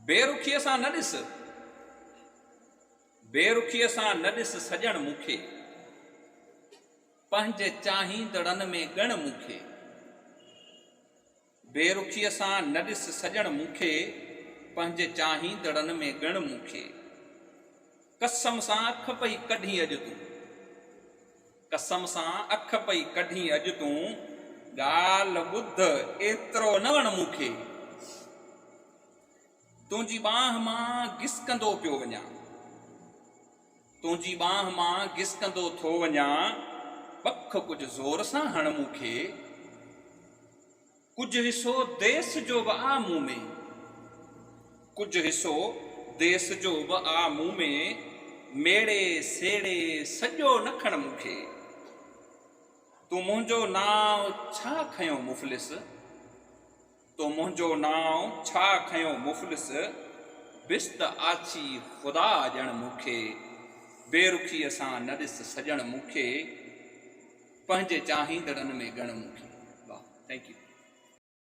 बेरुखीअ सां न ॾिस, बेरुखीअ सां न ॾिस सजण मूंखे, पंहिंजे चाहींदड़नि में ॻण मूंखे। बेरुखीअ सां न ॾिस सजण मूंखे, पंहिंजे चाहींदड़नि में ॻण मूंखे। कसम सां अख पई कढी अॼु तूं, कसम सां अख पई कढी अॼु तूं, ॻाल्हि ॿुध एतिरो न वण मूंखे। तुंहिंजी बांह मां घिसकंदो पियो वञा, तुंहिंजी बांह मां घिसकंदो थो वञा, पख कुझु ज़ोर सां हण मूंखे। कुझु हिसो देस जो बि आ मूं में, कुझु हिसो देस जो बि आ मूं में, मेड़े सेड़े सॼो न खण मूंखे। तूं मुंहिंजो नाव छा खयो मुफ़लिस, तो मुंहिंजो नाव छा खयो मुफ़लिस, बिस्त आछी ख़ुदा ॼण मूंखे। बेरुखीअ सां न ॾिस सजण मूंखे, पंहिंजे चाहींदड़नि में ॻण मूंखे। वाह, थैंक यू।